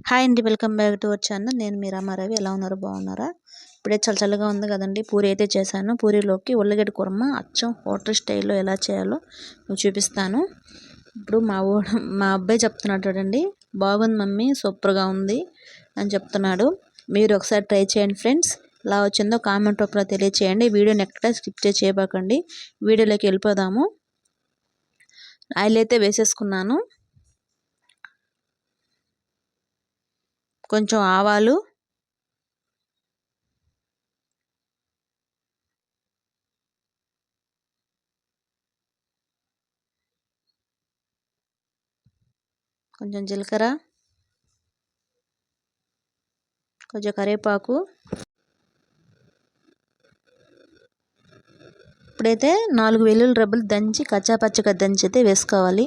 Hi అండి, welcome back to our channel. నేను మీ రామారావి. ఎలా ఉన్నారు? బాగున్నారా? ఇప్పుడే చల్లగా ఉంది కదండి. పూరి అయితే చేశాను. పూరీలోకి ఉల్లగడ్డ కుర్మ అచ్చం హోటల్ స్టైల్లో ఎలా చేయాలో చూపిస్తాను. ఇప్పుడు మా అబ్బాయి చెప్తున్నాడు చూడండి, బాగుంది మమ్మీ, సూపర్గా ఉంది అని చెప్తున్నాడు. మీరు ఒకసారి ట్రై చేయండి ఫ్రెండ్స్. ఎలా వచ్చిందో కామెంట్ రూపంలో తెలియచేయండి. వీడియోని ఎక్కడ స్కిప్ చేయబాకండి. వీడియోలోకి వెళ్ళిపోదాము. ఆయిల్ అయితే వేసేసుకున్నాను. కొంచెం ఆవాలు, కొంచెం జీలకర్ర, కొంచెం కరివేపాకు. ఇప్పుడైతే 4 వెల్లుల్లి రెబ్బలు దంచి కచ్చాపచ్చగా దంచి అయితే వేసుకోవాలి.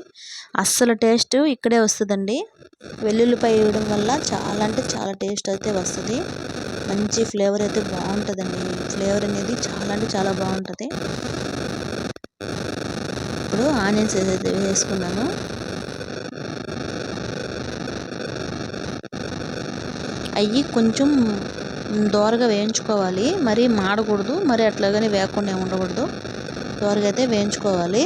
అస్సలు టేస్ట్ ఇక్కడే వస్తుందండి. వెల్లుల్లిపాయ వేయడం వల్ల చాలా అంటే చాలా టేస్ట్ అయితే వస్తుంది. మంచి ఫ్లేవర్ అయితే బాగుంటుందండి. ఫ్లేవర్ అనేది చాలా అంటే చాలా బాగుంటుంది. ఇప్పుడు ఆనియన్స్ అయితే వేసుకున్నాను. అవి కొంచెం దోరగా వేయించుకోవాలి. మరీ మాడకూడదు, మరి అట్లాగని వేయకుండా ఉండకూడదు. దోరగా అయితే వేయించుకోవాలి.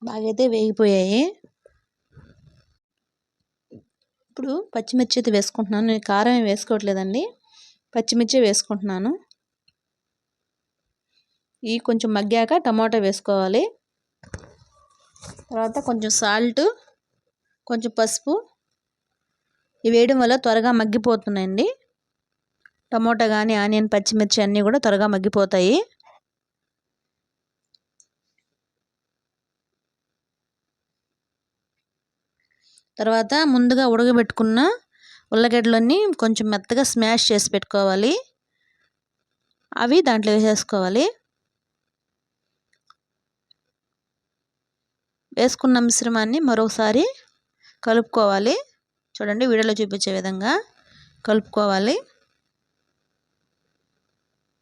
బాగైతే వేగిపోయాయి. ఇప్పుడు పచ్చిమిర్చి అయితే వేసుకుంటున్నాను. నేను కారం ఏం వేసుకోవట్లేదండి, పచ్చిమిర్చి వేసుకుంటున్నాను. ఇవి కొంచెం మగ్గాక టమాటా వేసుకోవాలి. తర్వాత కొంచెం సాల్ట్, కొంచెం పసుపు. ఇవి వేయడం వల్ల త్వరగా మగ్గిపోతున్నాయండి. టమాటా కానీ ఆనియన్, పచ్చిమిర్చి అన్నీ కూడా త్వరగా మగ్గిపోతాయి. తర్వాత ముందుగా ఉడకబెట్టుకున్న ఉల్లగడ్డలన్నీ కొంచెం మెత్తగా స్మాష్ చేసి పెట్టుకోవాలి. అవి దాంట్లో వేసేసుకోవాలి. వేసుకున్న మిశ్రమాన్ని మరోసారి కలుపుకోవాలి. చూడండి, వీడియోలో చూపించే విధంగా కలుపుకోవాలి.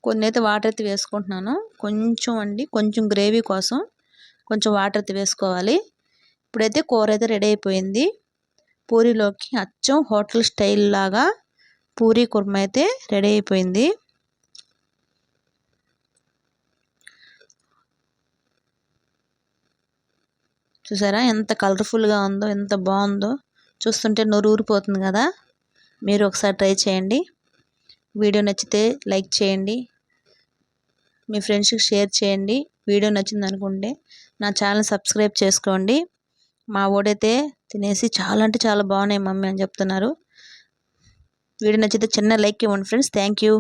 కొన్ని అయితే వాటర్ అయితే వేసుకుంటున్నాను. కొంచెం గ్రేవీ కోసం కొంచెం వాటర్ అయితే వేసుకోవాలి. ఇప్పుడైతే కూర అయితే రెడీ అయిపోయింది. పూరీలోకి అచ్చం హోటల్ స్టైల్ లాగా పూరీ కుర్మ అయితే రెడీ అయిపోయింది. చూసారా ఎంత కలర్ఫుల్గా ఉందో, ఎంత బాగుందో. చూస్తుంటే నోరు ఊరిపోతుంది కదా. మీరు ఒకసారి ట్రై చేయండి. వీడియో నచ్చితే లైక్ చేయండి, మీ ఫ్రెండ్స్కి షేర్ చేయండి. వీడియో నచ్చింది అనుకుంటే నా ఛానల్ సబ్స్క్రైబ్ చేసుకోండి. మా ఓడైతే తినేసి చాలా అంటే చాలా బాగున్నాయి మమ్మీ అని చెప్తున్నారు. వీడియో నచ్చితే చిన్న లైక్ ఇవ్వండి ఫ్రెండ్స్. Thank you.